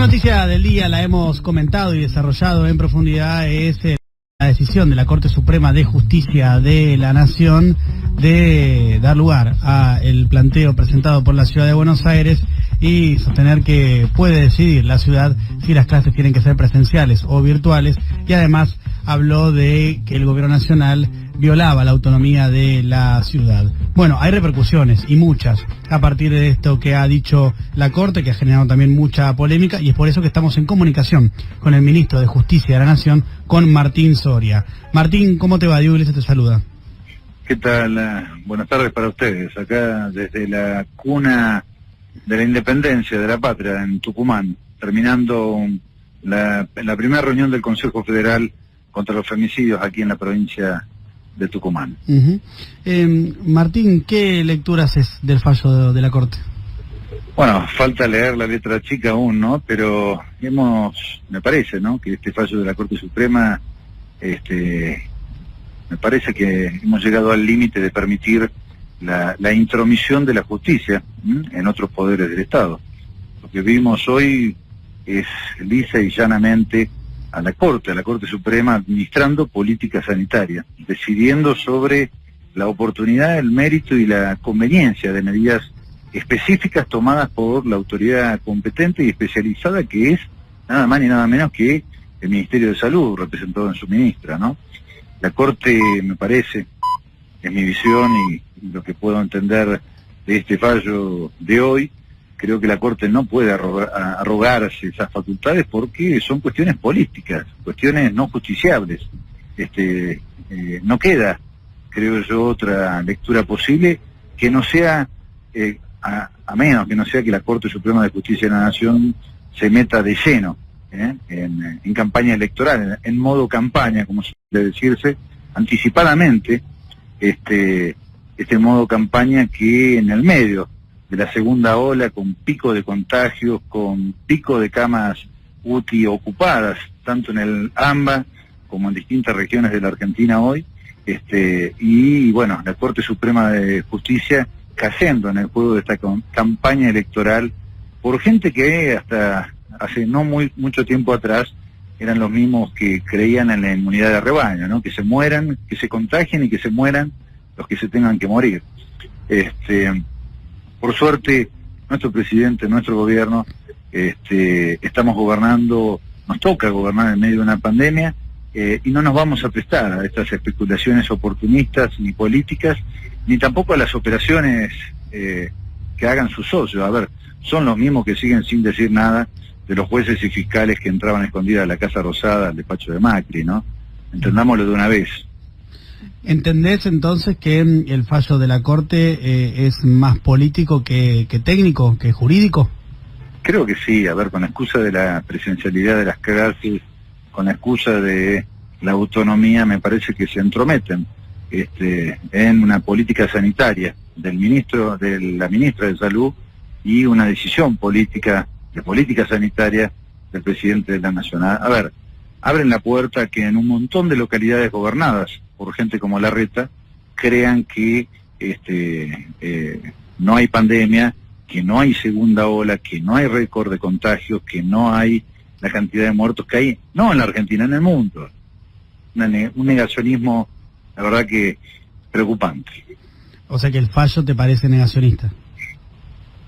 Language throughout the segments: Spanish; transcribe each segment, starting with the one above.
noticia del día, la hemos comentado y desarrollado en profundidad, es la decisión de la Corte Suprema de Justicia de la Nación de dar lugar a el planteo presentado por la Ciudad de Buenos Aires y sostener que puede decidir la ciudad si las clases tienen que ser presenciales o virtuales, y además habló de que el gobierno nacional violaba la autonomía de la ciudad. Bueno, hay repercusiones, y muchas, a partir de esto que ha dicho la Corte, que ha generado también mucha polémica, y es por eso que estamos en comunicación con el ministro de Justicia de la Nación, con Martín Soria. Martín, ¿cómo te va? Diego Iglesias te saluda. ¿Qué tal? Buenas tardes para ustedes. Acá desde la cuna de la independencia de la patria, en Tucumán, terminando la primera reunión del Consejo Federal contra los femicidios aquí en la provincia de Tucumán. Martín, ¿qué lectura haces del fallo de la Corte? Bueno, falta leer la letra chica aún, ¿no? Pero me parece, ¿no?, que este fallo de la Corte Suprema, me parece que hemos llegado al límite de permitir la intromisión de la justicia en otros poderes del Estado. Lo que vimos hoy es lisa y llanamente a la Corte Suprema administrando política sanitaria, decidiendo sobre la oportunidad, el mérito y la conveniencia de medidas específicas tomadas por la autoridad competente y especializada, que es nada más ni nada menos que el Ministerio de Salud, representado en su ministra, ¿no? La Corte, me parece, es mi visión y lo que puedo entender de este fallo de hoy, creo que la Corte no puede arrogarse esas facultades porque son cuestiones políticas, cuestiones no justiciables. No queda, creo yo, otra lectura posible que no sea, a menos que no sea que la Corte Suprema de Justicia de la Nación se meta de lleno en campaña electoral, en modo campaña, como suele decirse, anticipadamente, este modo campaña que en el medio de la segunda ola, con pico de contagios, con pico de camas UTI ocupadas, tanto en el AMBA como en distintas regiones de la Argentina hoy, y bueno, la Corte Suprema de Justicia cayendo en el juego de esta campaña electoral por gente que hasta hace no mucho tiempo atrás eran los mismos que creían en la inmunidad de rebaño, ¿no? Que se mueran, que se contagien y que se mueran los que se tengan que morir. Por suerte, nuestro presidente, nuestro gobierno, estamos gobernando, nos toca gobernar en medio de una pandemia, y no nos vamos a prestar a estas especulaciones oportunistas ni políticas, ni tampoco a las operaciones que hagan sus socios. A ver, son los mismos que siguen sin decir nada de los jueces y fiscales que entraban escondidas a la Casa Rosada, al despacho de Macri, ¿no? Entendámoslo de una vez. ¿Entendés entonces que el fallo de la Corte es más político que técnico, que jurídico? Creo que sí. A ver, con la excusa de la presencialidad de las cárceles, con la excusa de la autonomía, me parece que se entrometen en una política sanitaria de la ministra de Salud y una decisión política de política sanitaria del presidente de la Nación. A ver, abren la puerta que en un montón de localidades gobernadas por gente como Larreta crean que no hay pandemia, que no hay segunda ola, que no hay récord de contagios, que no hay la cantidad de muertos que hay, no en la Argentina, en el mundo. Un negacionismo, la verdad que preocupante. O sea que el fallo te parece negacionista.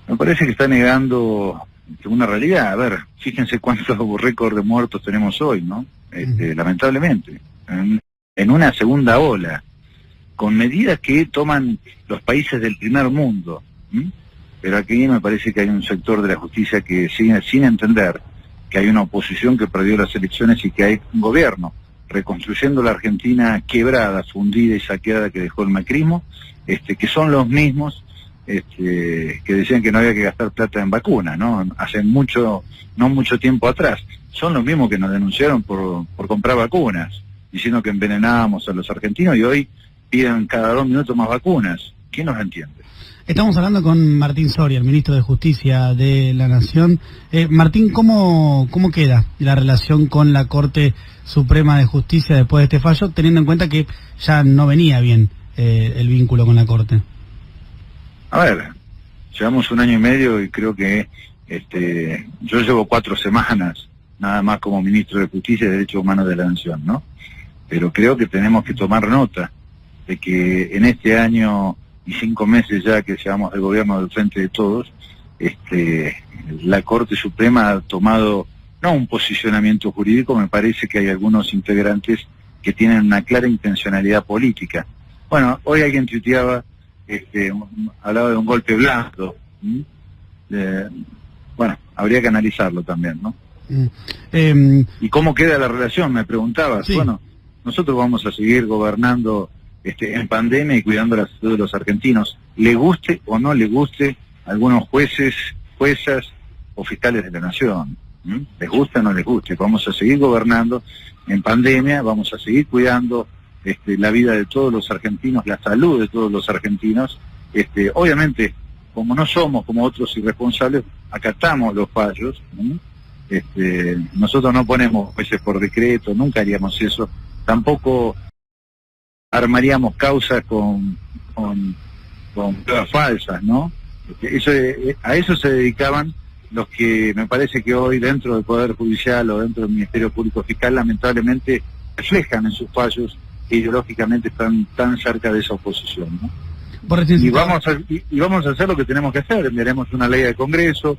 Me parece que está negando una realidad. A ver, fíjense cuántos récords de muertos tenemos hoy, ¿no? Lamentablemente. En una segunda ola, con medidas que toman los países del primer mundo. Pero aquí me parece que hay un sector de la justicia que sigue sin entender que hay una oposición que perdió las elecciones y que hay un gobierno reconstruyendo la Argentina quebrada, fundida y saqueada que dejó el macrismo, que son los mismos que decían que no había que gastar plata en vacunas, ¿no? Hace no mucho tiempo atrás. Son los mismos que nos denunciaron por comprar vacunas, diciendo que envenenábamos a los argentinos, y hoy piden cada 2 minutos más vacunas. ¿Quién nos entiende? Estamos hablando con Martín Soria, el ministro de Justicia de la Nación. Martín, ¿cómo queda la relación con la Corte Suprema de Justicia después de este fallo, teniendo en cuenta que ya no venía bien el vínculo con la Corte? A ver, llevamos 1 año y medio y creo que Yo llevo 4 semanas nada más como ministro de Justicia y Derechos Humanos de la Nación, ¿no? Pero creo que tenemos que tomar nota de que en este año y 5 meses ya que llevamos el gobierno del Frente de Todos, la Corte Suprema ha tomado no un posicionamiento jurídico, me parece que hay algunos integrantes que tienen una clara intencionalidad política. Bueno, hoy alguien tuiteaba, hablaba de un golpe blando. Bueno, habría que analizarlo también, ¿no? ¿Y cómo queda la relación? Me preguntabas. Sí. Bueno, nosotros vamos a seguir gobernando en pandemia y cuidando la salud de los argentinos, le guste o no le guste a algunos jueces, juezas o fiscales de la nación. Les guste o no les guste, vamos a seguir gobernando en pandemia, vamos a seguir cuidando la vida de todos los argentinos, la salud de todos los argentinos. Obviamente, como no somos como otros irresponsables, acatamos los fallos. Nosotros no ponemos jueces por decreto, nunca haríamos eso, tampoco armaríamos causas con pruebas falsas, ¿no? A eso se dedicaban los que me parece que hoy dentro del Poder Judicial o dentro del Ministerio Público Fiscal lamentablemente reflejan en sus fallos que ideológicamente están tan cerca de esa oposición, ¿no? Y vamos a hacer lo que tenemos que hacer, enviaremos una ley al Congreso,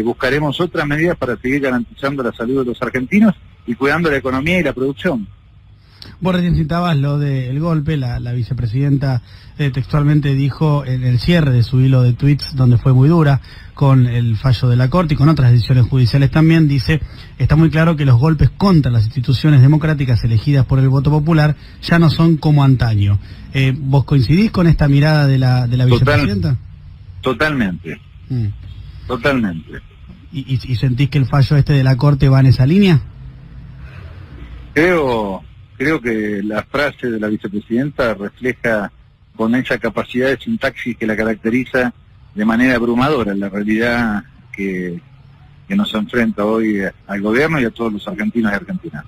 buscaremos otras medidas para seguir garantizando la salud de los argentinos y cuidando la economía y la producción. Vos recién citabas lo del golpe, la vicepresidenta textualmente dijo en el cierre de su hilo de tweets, donde fue muy dura con el fallo de la Corte y con otras decisiones judiciales también, dice, está muy claro que los golpes contra las instituciones democráticas elegidas por el voto popular ya no son como antaño. ¿Vos coincidís con esta mirada de la vicepresidenta? Totalmente. Totalmente. ¿Y sentís que el fallo de la Corte va en esa línea? Creo que la frase de la vicepresidenta refleja con esa capacidad de sintaxis que la caracteriza de manera abrumadora la realidad que nos enfrenta hoy al gobierno y a todos los argentinos y argentinas.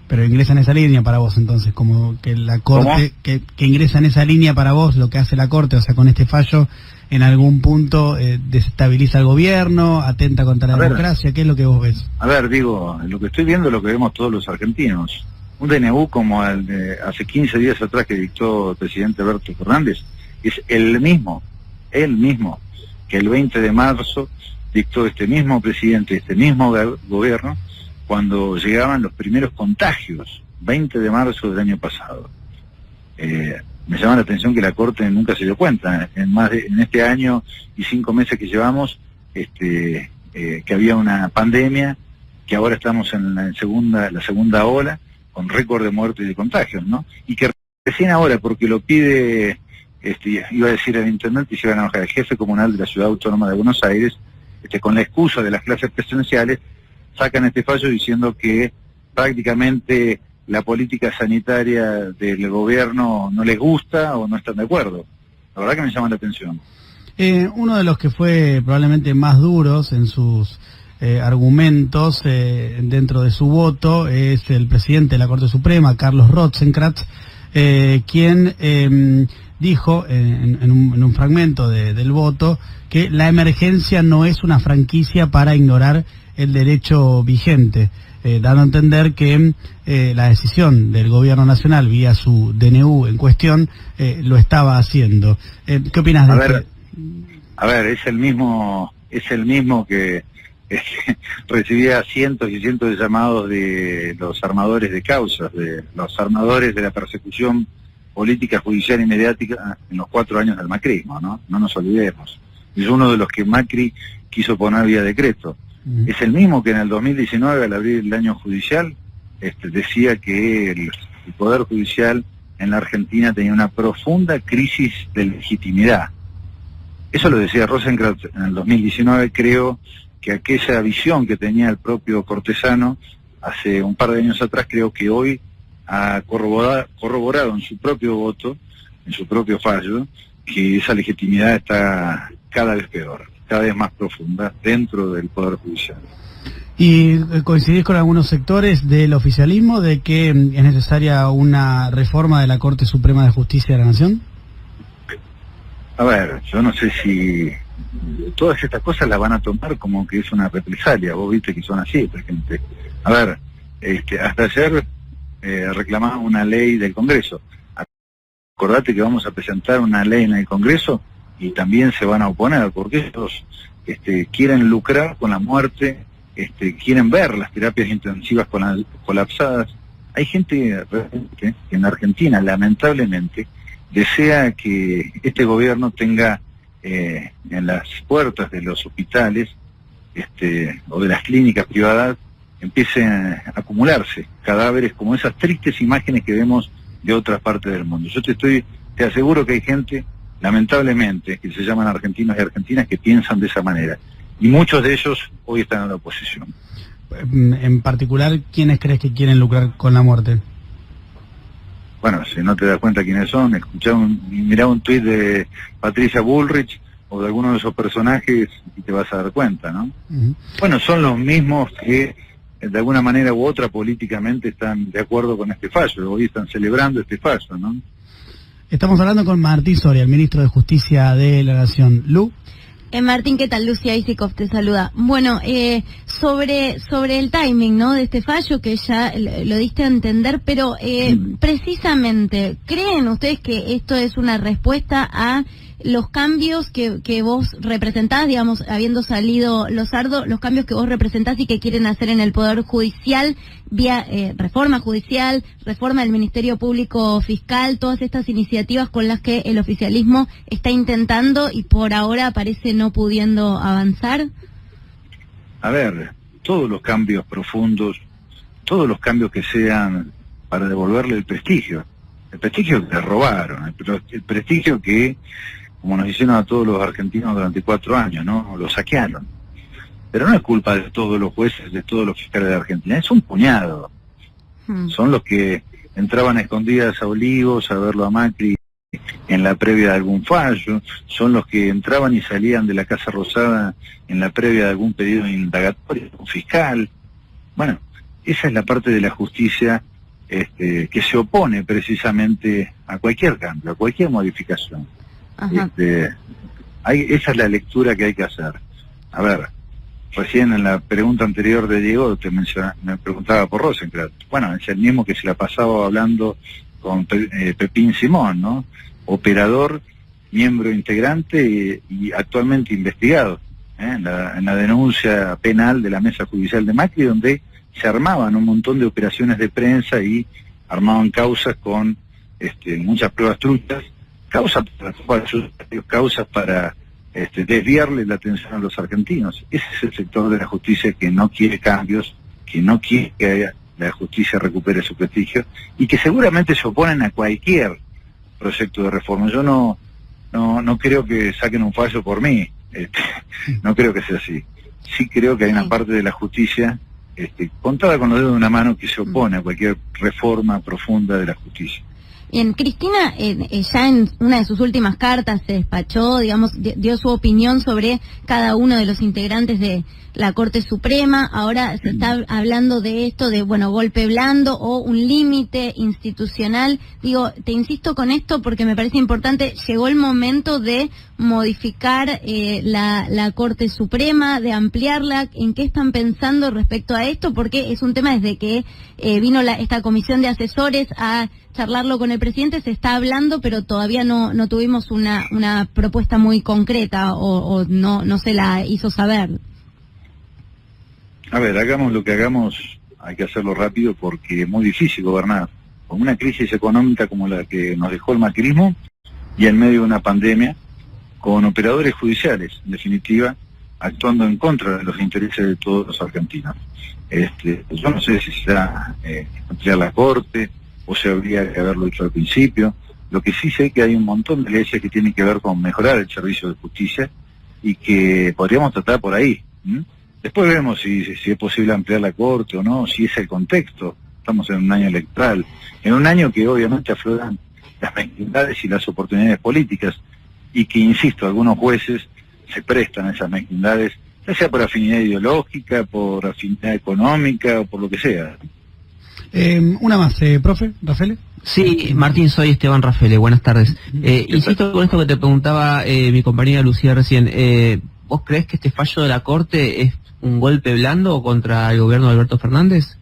Pero ingresa en esa línea para vos entonces, como que la Corte, que ingresa en esa línea para vos lo que hace la Corte, o sea, con este fallo en algún punto desestabiliza al gobierno, atenta contra la democracia, ¿qué es lo que vos ves? A ver, digo, lo que estoy viendo es lo que vemos todos los argentinos. Un DNU como el de hace 15 días atrás que dictó el presidente Alberto Fernández es el mismo que el 20 de marzo dictó este mismo presidente, este mismo gobierno, cuando llegaban los primeros contagios, 20 de marzo del año pasado. Me llama la atención que la Corte nunca se dio cuenta, en este año y 5 meses que llevamos, que había una pandemia, que ahora estamos en la segunda ola, con récord de muertes y de contagios, ¿no? Y que recién ahora, porque lo pide, iba a decir el intendente y se iba a enojar, el jefe comunal de la Ciudad Autónoma de Buenos Aires, con la excusa de las clases presenciales, sacan este fallo diciendo que prácticamente la política sanitaria del gobierno no les gusta o no están de acuerdo. La verdad que me llama la atención. Uno de los que fue probablemente más duros en sus argumentos dentro de su voto es el presidente de la Corte Suprema, Carlos Rozenkrantz, quien dijo en un fragmento del voto que la emergencia no es una franquicia para ignorar el derecho vigente, dando a entender que la decisión del gobierno nacional vía su DNU en cuestión lo estaba haciendo. ¿Qué opinas de esto? A ver, es el mismo que recibía cientos y cientos de llamados de los armadores de causas, de los armadores de la persecución política, judicial y mediática en los 4 años del macrismo, ¿no? No nos olvidemos. Es uno de los que Macri quiso poner vía decreto. Es el mismo que en el 2019, al abrir el año judicial, decía que el Poder Judicial en la Argentina tenía una profunda crisis de legitimidad. Eso lo decía Rozenkrantz en el 2019, creo que aquella visión que tenía el propio Cortesano hace un par de años atrás, creo que hoy ha corroborado en su propio voto, en su propio fallo, que esa legitimidad está cada vez peor, cada vez más profunda dentro del Poder Judicial. ¿Y coincidís con algunos sectores del oficialismo de que es necesaria una reforma de la Corte Suprema de Justicia de la Nación? A ver, yo no sé si todas estas cosas las van a tomar como que es una represalia. Vos viste que son así, por ejemplo. A ver, hasta ayer reclamaba una ley del Congreso. Acordate que vamos a presentar una ley en el Congreso y también se van a oponer, porque ellos quieren lucrar con la muerte, quieren ver las terapias intensivas colapsadas. Hay gente realmente que en Argentina, lamentablemente, desea que este gobierno tenga en las puertas de los hospitales o de las clínicas privadas empiecen a acumularse cadáveres como esas tristes imágenes que vemos de otras partes del mundo. Yo te aseguro que hay gente, lamentablemente, que se llaman argentinos y argentinas, que piensan de esa manera. Y muchos de ellos hoy están en la oposición. En particular, ¿quiénes crees que quieren lucrar con la muerte? Bueno, si no te das cuenta quiénes son, mirá un tuit de Patricia Bullrich o de alguno de esos personajes y te vas a dar cuenta, ¿no? Uh-huh. Bueno, son los mismos que de alguna manera u otra políticamente están de acuerdo con este fallo, hoy están celebrando este fallo, ¿no? Estamos hablando con Martín Soria, el ministro de Justicia de la Nación. Lu. Martín, ¿qué tal? Lucia Isikoff te saluda. Bueno, sobre el timing, ¿no?, de este fallo, que ya lo diste a entender, pero precisamente, ¿creen ustedes que esto es una respuesta a los cambios que vos representás, digamos, habiendo salido Losardo, los cambios que vos representás y que quieren hacer en el Poder Judicial, vía reforma judicial, reforma del Ministerio Público Fiscal, todas estas iniciativas con las que el oficialismo está intentando y por ahora parece no pudiendo avanzar? A ver, todos los cambios profundos, todos los cambios que sean para devolverle el prestigio que le robaron, el prestigio que, como nos hicieron a todos los argentinos durante 4 años, ¿no? Lo saquearon. Pero no es culpa de todos los jueces, de todos los fiscales de Argentina, es un puñado. Son los que entraban a escondidas a Olivos a verlo a Macri en la previa de algún fallo, son los que entraban y salían de la Casa Rosada en la previa de algún pedido indagatorio fiscal. Bueno, esa es la parte de la justicia que se opone precisamente a cualquier cambio, a cualquier modificación. Esa es la lectura que hay que hacer. A ver, recién en la pregunta anterior de Diego me preguntaba por Rosenkrantz. Bueno, es el mismo que se la pasaba hablando con Pepín Simón, ¿no? Operador, miembro integrante y actualmente investigado en la denuncia penal de la Mesa Judicial de Macri, donde se armaban un montón de operaciones de prensa y armaban causas con muchas pruebas truchas, causas para desviarle la atención a los argentinos. Ese es el sector de la justicia que no quiere cambios, que no quiere que la justicia recupere su prestigio y que seguramente se oponen a cualquier proyecto de reforma. Yo no creo que saquen un fallo por mí, no creo que sea así. Sí creo que hay una parte de la justicia contada con los dedos de una mano que se opone a cualquier reforma profunda de la justicia. Bien, Cristina ya en una de sus últimas cartas se despachó, digamos, dio su opinión sobre cada uno de los integrantes de la Corte Suprema. Ahora se está hablando de esto, de, bueno, golpe blando o un límite institucional. Digo, te insisto con esto porque me parece importante, llegó el momento de modificar la Corte Suprema, de ampliarla. ¿En qué están pensando respecto a esto? Porque es un tema desde que vino esta comisión de asesores a charlarlo con el presidente, se está hablando, pero todavía no tuvimos una propuesta muy concreta o no se la hizo saber. A ver, hagamos lo que hagamos, hay que hacerlo rápido porque es muy difícil gobernar. Con una crisis económica como la que nos dejó el macrismo y en medio de una pandemia, con operadores judiciales, en definitiva, actuando en contra de los intereses de todos los argentinos. Yo no sé si será ampliar la Corte o se habría que haberlo hecho al principio. Lo que sí sé es que hay un montón de leyes que tienen que ver con mejorar el servicio de justicia y que podríamos tratar por ahí. Después vemos si es posible ampliar la Corte o no, si es el contexto. Estamos en un año electoral, en un año que obviamente afloran las mezquindades y las oportunidades políticas y que, insisto, algunos jueces se prestan a esas mezquindades, ya sea por afinidad ideológica, por afinidad económica o por lo que sea. Una más, profe, Rafael. Sí, Martín, soy Esteban Rafele, buenas tardes. Insisto con esto que te preguntaba mi compañera Lucía recién. ¿Vos crees que este fallo de la Corte es un golpe blando contra el gobierno de Alberto Fernández?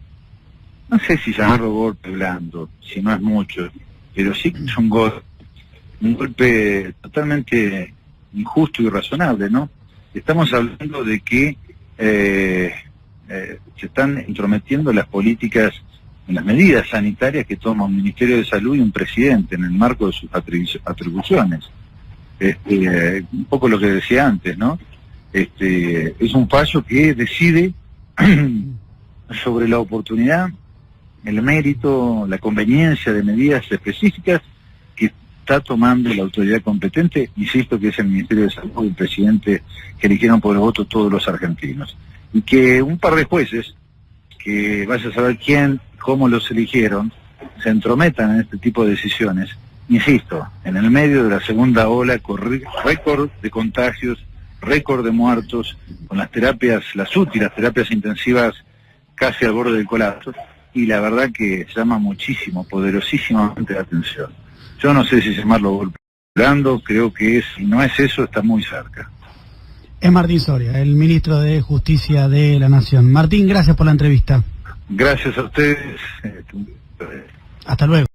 No sé si llamarlo golpe blando, si no es mucho, pero sí que es un golpe totalmente injusto y irrazonable, ¿no? Estamos hablando de que se están intrometiendo las políticas, en las medidas sanitarias que toma un Ministerio de Salud y un presidente en el marco de sus atribuciones. Un poco lo que decía antes, ¿no? Es un fallo que decide sobre la oportunidad, el mérito, la conveniencia de medidas específicas que está tomando la autoridad competente, insisto que es el Ministerio de Salud y el presidente que eligieron por el voto todos los argentinos. Y que un par de jueces, que vaya a saber quién, cómo los eligieron, se entrometan en este tipo de decisiones, insisto, en el medio de la segunda ola, con récord de contagios, récord de muertos, con las terapias, las UTI, las terapias intensivas casi al borde del colapso, y la verdad que llama muchísimo, poderosísimamente la atención. Yo no sé si llamarlo golpe blando, creo que si no es eso, está muy cerca. Es Martín Soria, el ministro de Justicia de la Nación. Martín, gracias por la entrevista. Gracias a ustedes. Hasta luego.